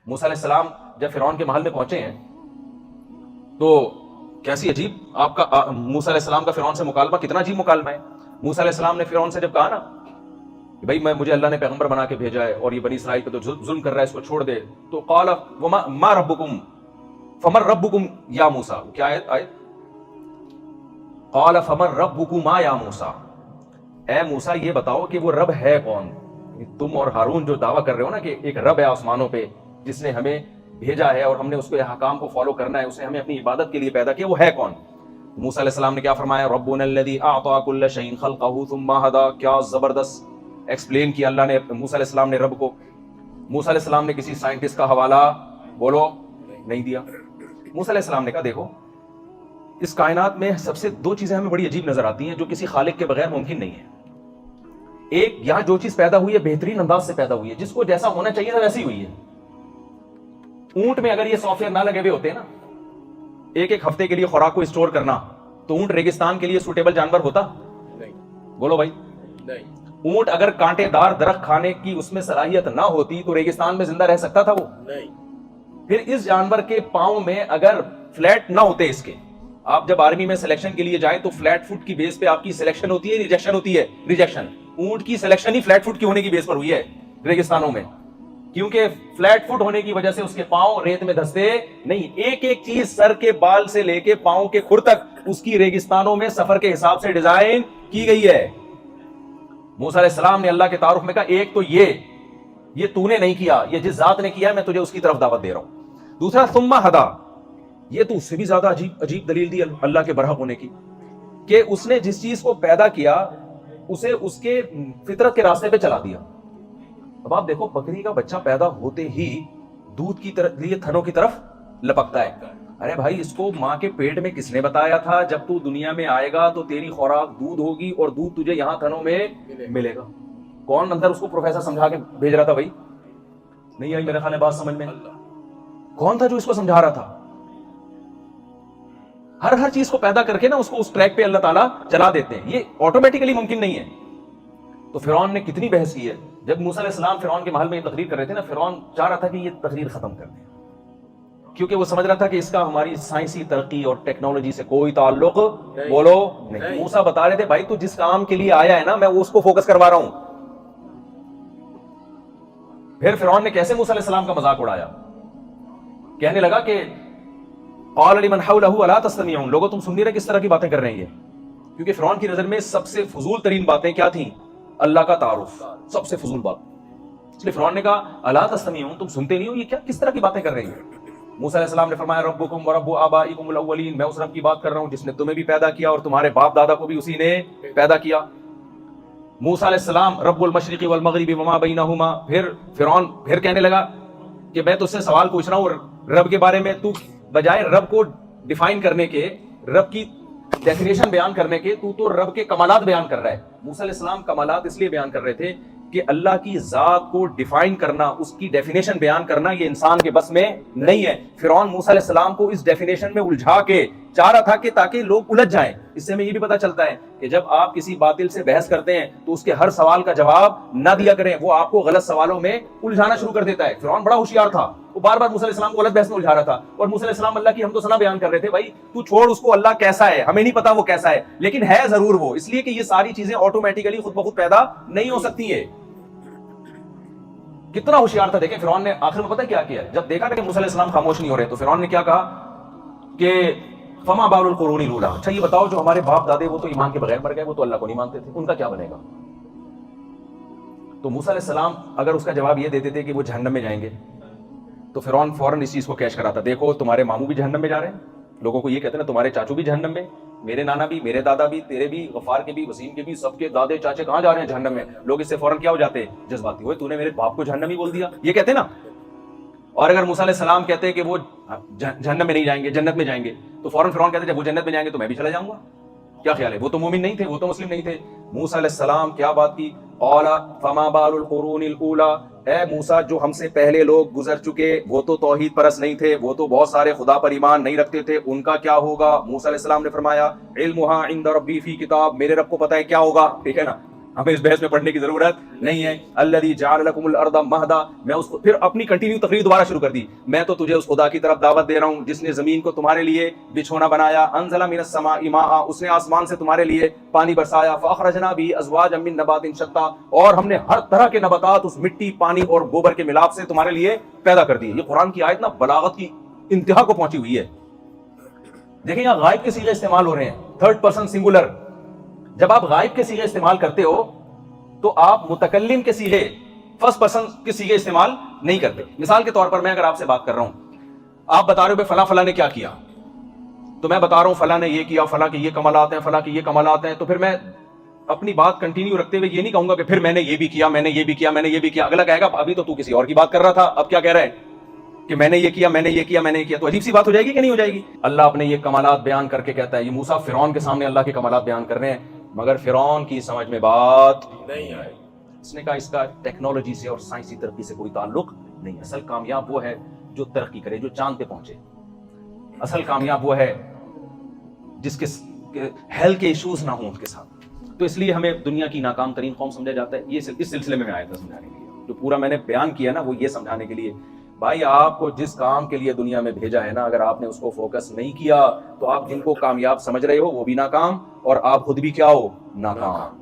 موسیٰ علیہ السلام جب فرعون کے محل میں پہنچے ہیں تو کیسی عجیب آپ کا موسیٰ علیہ السلام کا فرعون سے مکالمہ، کتنا عجیب مکالمہ ہے. موسیٰ علیہ السلام نے فرعون سے جب کہا نا کہ بھائی مجھے اللہ نے پیغمبر بنا کے بھیجا ہے اور یہ بنی اسرائیل پہ تو ظلم کر رہا ہے، اس کو چھوڑ دے. تو قال ما ربکم فمن ربکم یا موسیٰ، کیا آیت قال فمن ربکما یا موسیٰ، اے موسیٰ یہ بتاؤ کہ وہ رب ہے کون. تم اور ہارون جو دعویٰ کر رہے ہو نا کہ ایک رب ہے آسمانوں پہ جس نے ہمیں بھیجا ہے اور ہم نے اس کے احکام کو فالو کرنا ہے، اس نے ہمیں اپنی عبادت کے لیے پیدا کیا، وہ ہے کون؟ موسیٰ علیہ السلام نے کیا فرمایا؟ ربنا الذی اعطى كل شيء خلقه ثم هدى. کیا زبردست ایکسپلین کیا اللہ نے موسیٰ علیہ السلام نے رب کو. موسیٰ علیہ السلام نے کسی سائنٹسٹ کا حوالہ بولو نہیں دیا. موسیٰ علیہ السلام نے کہا دیکھو اس کائنات میں سب سے دو چیزیں ہمیں بڑی عجیب نظر آتی ہیں جو کسی خالق کے بغیر ممکن نہیں ہے. ایک، یہاں جو چیز پیدا ہوئی ہے بہترین انداز سے پیدا ہوئی ہے، جس کو جیسا ہونا چاہیے تھا ویسی ہوئی ہے. اونٹ میں اگر یہ سافٹ ویئر نہ لگے ہوئے ہوتے نا ایک ایک ہفتے کے لیے خوراک کو اسٹور کرنا، تو اونٹ ریگستان کے لیے سوٹیبل جانور ہوتا؟ نہیں. بولو بھائی نہیں. اونٹ اگر کانٹے دار درخت کھانے کی اس میں صلاحیت نہ ہوتی تو ریگستان میں زندہ رہ سکتا تھا وہ؟ نہیں. پھر اس جانور کے پاؤں میں اگر فلیٹ نہ ہوتے، اس کے آپ جب آرمی میں سلیکشن کے لیے جائیں تو فلیٹ فٹ کی بیس پہ آپ کی سلیکشن ہوتی ہے، ریجیکشن ہوتی ہے. ریجیکشن اونٹ کی سلیکشن ہی فلیٹ فٹ کی ہونے کی بیس پر ہوئی ہے ریگستانوں میں، کیونکہ فلیٹ فٹ ہونے کی وجہ سے اس کے پاؤں ریت میں دھستے نہیں. ایک ایک چیز سر کے بال سے لے کے پاؤں کے کھر تک اس کی ریگستانوں میں سفر کے حساب سے ڈیزائن کی گئی ہے. موسیٰ علیہ السلام نے اللہ کے تعارف میں کہا ایک تو یہ تو نے نہیں کیا، یہ جس ذات نے کیا میں تجھے اس کی طرف دعوت دے رہا ہوں. دوسرا ثم ہدا، یہ تو اس سے بھی زیادہ عجیب دلیل دی اللہ کے برحق ہونے کی کہ اس نے جس چیز کو پیدا کیا اسے اس کے فطرت کے راستے پہ چلا دیا. اب آپ دیکھو بکری کا بچہ پیدا ہوتے ہی دودھ کی لیے تھنوں کی طرف لپکتا ہے. ارے بھائی اس کو ماں کے پیٹ میں کس نے بتایا تھا جب تو دنیا میں آئے گا تو تیری خوراک دودھ ہوگی اور دودھ تجھے یہاں تھنوں میں ملے گا؟ کون اندر اس کو پروفیسر سمجھا کے بھیج رہا تھا؟ بھائی نہیں آئی میرے خیال ہے بات سمجھ میں. کون تھا جو اس کو سمجھا رہا تھا؟ ہر چیز کو پیدا کر کے نا اس کو اس ٹریک پہ اللہ تعالیٰ چلا دیتے ہیں. یہ آٹومیٹیکلی ممکن نہیں ہے. تو فرعون نے کتنی بحث کی ہے. جب موسیٰ علیہ السلام فرعون کے محل میں یہ تقریر کر رہے تھے نا، فرعون چاہ رہا تھا کہ یہ تقریر ختم کر دیں، کیونکہ وہ سمجھ رہا تھا کہ اس کا ہماری سائنسی ترقی اور ٹیکنالوجی سے کوئی تعلق بولو نہیں. موسیٰ بتا رہے تھے بھائی تو جس کام کے لیے آیا ہے نا میں اس کو فوکس کروا رہا ہوں. پھر فرعون نے کیسے موسیٰ علیہ السلام کا مذاق اڑایا، کہنے لگا کہ قال لمن حوله الا تستمعون، لوگوں تم سن نہیں رہے کس طرح کی باتیں کر رہے ہیں یہ. کیونکہ فرعون کی نظر میں سب سے فضول ترین باتیں کیا تھیں؟ اللہ کا تعارف، سب سے فضول بات. اس لیے فرعون نے کہا الا تستمعون، تم سنتے نہیں ہو، یہ کیا کس طرح کی باتیں کر رہے ہیں. موسیٰ علیہ السلام نے فرمایا ربکم ورب آبائکم الاولین، میں اس رب کی بات کر رہا ہوں جس نے تمہیں بھی پیدا کیا اور تمہارے باپ دادا کو بھی اسی نے پیدا کیا. موسیٰ علیہ السلام رب المشرق والمغرب وما بینہما. پھر فرعون پھر کہنے لگا کہ میں تجھ سے سوال پوچھ رہا ہوں رب کے بارے میں، تو بجائے رب کو ڈیفائن کرنے کے، رب کی ڈیفینیشن بیان کرنے کے، تو رب کے کمالات بیان کر رہا ہے. موسیٰ علیہ السلام کمالات اس لیے بیان کر رہے تھے کہ اللہ کی ذات کو ڈیفائن کرنا، اس کی ڈیفینیشن بیان کرنا یہ انسان کے بس میں نہیں ہے. فرعون موسیٰ علیہ السلام کو اس ڈیفینیشن میں الجھا کے چاہ رہا تھا کہ تاکہ لوگ الجھ جائیں. اس سے ہمیں یہ بھی پتہ چلتا ہے کہ جب آپ کسی باطل سے بحث کرتے ہیں تو اس کے ہر سوال کا جواب نہ دیا کریں، وہ آپ کو غلط سوالوں میں الجھانا شروع کر دیتا ہے. فرعون بڑا ہوشیار تھا، وہ بار بار موسیٰ علیہ السلام کو غلط بحث میں الجھا رہا تھا، اور موسیٰ علیہ السلام اللہ کی حمد و ثنا بیان کر رہے تھے. بھائی تو چھوڑ اس کو، اللہ کیسا ہے ہمیں نہیں پتا وہ کیسا ہے، لیکن ہے ضرور وہ، اس لیے کہ یہ ساری چیزیں آٹومیٹیکلی خود بخود پیدا نہیں ہو سکتی ہے. کتنا ہوشیار تھا. دیکھیں فرعون نے آخر میں پتہ کیا کیا، جب دیکھا کہ موسیٰ علیہ السلام خاموش نہیں ہو رہے تو فرعون نے کیا کہا کہ فما بال القرون الاولی، اچھا یہ بتاؤ جو ہمارے باپ دادے وہ تو ایمان کے بغیر مر گئے، وہ تو اللہ کو نہیں مانتے تھے، ان کا کیا بنے گا؟ تو موسیٰ علیہ السلام اگر اس کا جواب یہ دیتے تھے کہ وہ جہنم میں جائیں گے تو فرعون فوراً اس چیز کو کیش کراتا. دیکھو تمہارے ماموں بھی جہنم میں جا رہے ہیں، لوگوں کو یہ کہتے ہیں نا تمہارے چاچو بھی جہنم میں، میرے نانا بھی، میرے دادا بھی، تیرے بھی، غفار کے بھی، وسیم کے بھی، سب کے دادے چاچے کہاں جا رہے ہیں؟ جہنم میں. لوگ اس سے فوراً کیا ہو جاتے ہیں؟ جذباتی ہوئے، تو نے میرے باپ کو جہنمی بول دیا، یہ کہتے نا. اور اگر موسیٰ علیہ السلام کہتے کہ وہ جہنم میں نہیں جائیں گے، جنت میں جائیں گے، تو فوراً فرعون کہتے جب وہ جنت میں جائیں گے تو میں بھی چلا جاؤں گا. کیا خیال ہے؟ وہ تو مومن نہیں تھے، وہ تو مسلم نہیں تھے. موسیٰ علیہ السلام کیا بات کی، قال فما بال القرون الاولی، اے موسیٰ جو ہم سے پہلے لوگ گزر چکے وہ تو توحید پرست نہیں تھے، وہ تو بہت سارے خدا پر ایمان نہیں رکھتے تھے، ان کا کیا ہوگا؟ موسیٰ علیہ السلام نے فرمایا علمھا عند ربی فی کتاب، میرے رب کو پتہ ہے کیا ہوگا. ٹھیک ہے نا، ہمیں اس بحث میں پڑھنے کی ضرورت نہیں ہے. الذی جعل لکم الارض مہدا, میں اس کو پھر اپنی کنٹینیو تقریر دوبارہ شروع کر دی. میں تو تجھے اس خدا کی طرف دعوت دے رہا ہوں جس نے زمین کو تمہارے لیے بچھونا بنایا. انزل من السماء ماء, اس نے آسمان سے تمہارے لیے پانی برسایا. فاخرجنا به ازواجا من نبات شتى, اور ہم نے ہر طرح کے نباتات اس مٹی, پانی اور گوبر کے ملاپ سے تمہارے لیے پیدا کر دیے. یہ قرآن کی آیت نا بلاغت کی انتہا کو پہنچی ہوئی ہے. دیکھیں یہاں غائب کے صیغے استعمال ہو رہے ہیں, تھرڈ پرسن سنگولر. جب آپ غائب کے صیغے استعمال کرتے ہو تو آپ متکلم کے صیغے, فرسٹ پرسن کے صیغے استعمال نہیں کرتے. مثال کے طور پر میں اگر آپ سے بات کر رہا ہوں, آپ بتا رہے ہو فلاں فلاں نے کیا کیا, تو میں بتا رہا ہوں فلاں نے یہ کیا, فلاں کے یہ کمالات ہیں, فلاں کے یہ کمالات ہیں, تو پھر میں اپنی بات کنٹینیو رکھتے ہوئے یہ نہیں کہوں گا کہ پھر میں نے یہ بھی کیا, میں نے یہ بھی کیا, میں نے یہ بھی کیا. اگلا کہے گا ابھی تو کسی اور کی بات کر رہا تھا, اب کیا کہہ رہا ہے کہ میں نے یہ کیا, میں نے یہ کیا, میں نے یہ کیا. تو عجیب سی بات ہو جائے گی کہ نہیں ہو جائے گی؟ اللہ اپنے یہ کمالات بیان کر کے کہتا ہے, یہ موسیٰ فرعون کے سامنے اللہ کے کمالات بیان کر رہے ہیں, مگر فرعون کی سمجھ میں بات نہیں آئی. اس نے کہا اس کا ٹیکنالوجی سے اور سائنسی ترقی سے کوئی تعلق نہیں. اصل کامیاب وہ ہے جو ترقی کرے, جو چاند پہ پہنچے. اصل کامیاب وہ ہے جس کے ہیلتھ کے ایشوز نہ ہوں اس کے ساتھ. تو اس لیے ہمیں دنیا کی ناکام ترین قوم سمجھا جاتا ہے. یہ اس سلسلے میں آیا تھا سمجھانے کے لیے. جو پورا میں نے بیان کیا نا وہ یہ سمجھانے کے لیے, بھائی آپ کو جس کام کے لیے دنیا میں بھیجا ہے نا, اگر آپ نے اس کو فوکس نہیں کیا تو آپ جن کو کامیاب سمجھ رہے ہو وہ بھی ناکام, اور آپ خود بھی کیا ہو, ناکام.